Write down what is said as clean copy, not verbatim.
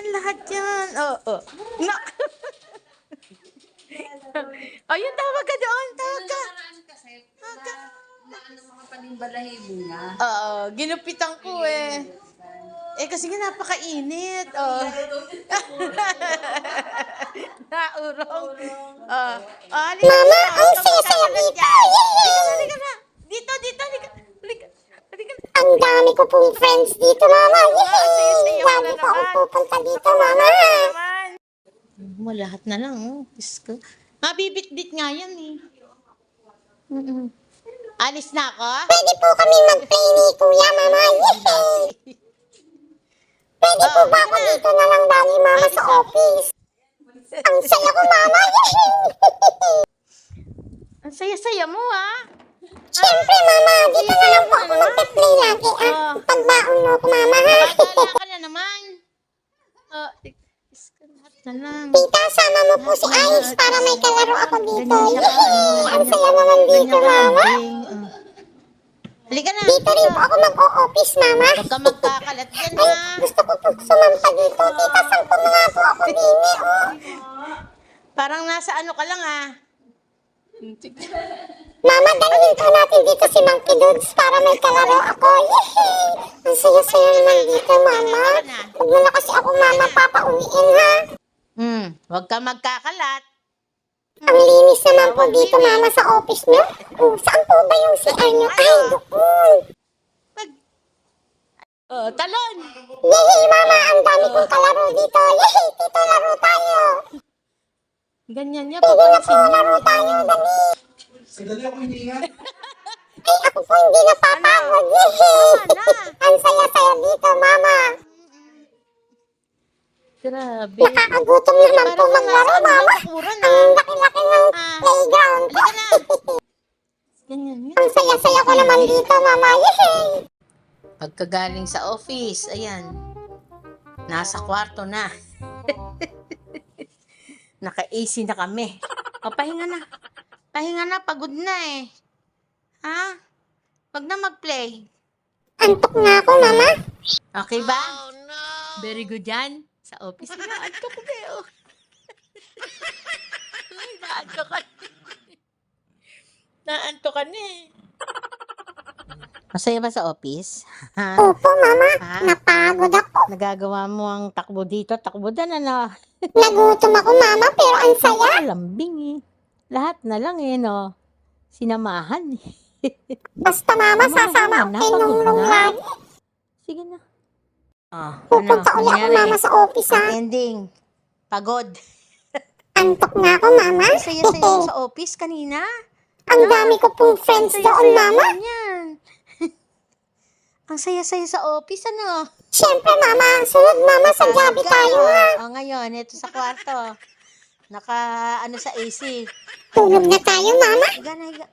yan, lahat yan. Oo. Na. Ayun, tawag ka doon. Tawag ka. Maano mga panimbalahibo na. Oo, ginupitan ko eh. Eh, kasi nga napakainit. Oh. Naurong. Mama, ang saya-saya dito. Halika na. Dito, halika. Halika na. Ang dami ko pong friends dito, mama. Saya-saya mo na Lagi pa ako naman. pupunta dito, mama. Mo, lahat na lang. Oh. Diyos ko. Mabibit-bit nga yan eh. Alis na ako? Pwede po kami mag-play ni Kuya, mama. Pwede po ba ako dito na lang dali, mama, sa office? Ang saya ko, mama. Ang saya-saya mo ah. Siyempre, mama, dito na lang po ako mag-play lagi. Pagbaon mo ko, mama, ha? Pagkala ka na naman. Lahat na lang. Tita, sama mo po si Ice para may kalaro ako dito. Ang saya naman dito, mama. Halika na. Dito rin po ako mag-o-office, mama. Huwag ka magkakalat dyan Ay, ha. gusto ko po sumampa dito. Tita, sampo mo nga po ako dini, oh. Parang nasa ano ka lang ah. Mama, dalhin po natin dito si Monkey Dudes para may kalaro ako. Yehey! Ang saya-saya naman dito, mama. Huwag mo na kasi ako, mama, papauwiin, ha? Huwag ka magkakalat. Ang linis naman po dito, mama, sa office niyo. Saan po ba yung CR niyo? Ay, doon. Talon. Yehey, mama, ang dami kong kalaro dito. Yehey, tito, laro tayo. Ganyan niya. Pwede na po, laro tayo, dali. Sandali ako hininga. Ay, ako po hindi napapagod. Yehey! Ang saya-saya dito, mama. Grabe. Nakakagutom naman po maglaro, mama. Ang laki-laki ng playground. Halika na. Ganyan niya. Ang saya-saya ko naman dito, mama. Yehey! Pagkagaling sa office, ayan. Nasa kwarto na. Naka-AC na kami. O, pahinga na. Pahinga na, pagod na eh. Ha? Wag na mag-play. Antok na ako, mama. Okay ba? Oh, no. Very good yan. Sa office. Naantok ko ba oh. Ay, naantok ka. Naantok ka na eh. Masaya ba sa office? Ha? Opo, mama. Ha? Napagod ako. Nagagawa mo ang takbo dito, takbo doon, ano? Nagutom ako, mama, pero ang saya. Lambing eh. Lahat na lang eh, no? Sinamahan eh. Basta, mama, sasama ako kay Nungnung lagi. Sige na. Pupunta ulit ako, mama, sa office, ha? Ending. Pagod. Antok na ako, mama. Saya-saya mo sa office kanina. Ang dami ko pong friends doon, mama. Yan. Ang saya-saya sa office, ano? Siyempre, mama. Sunod, mama, sa gabi tayo, ha? Ngayon, ito sa kwarto. Naka, ano sa AC. Tulog na tayo, mama. Higa na, higa.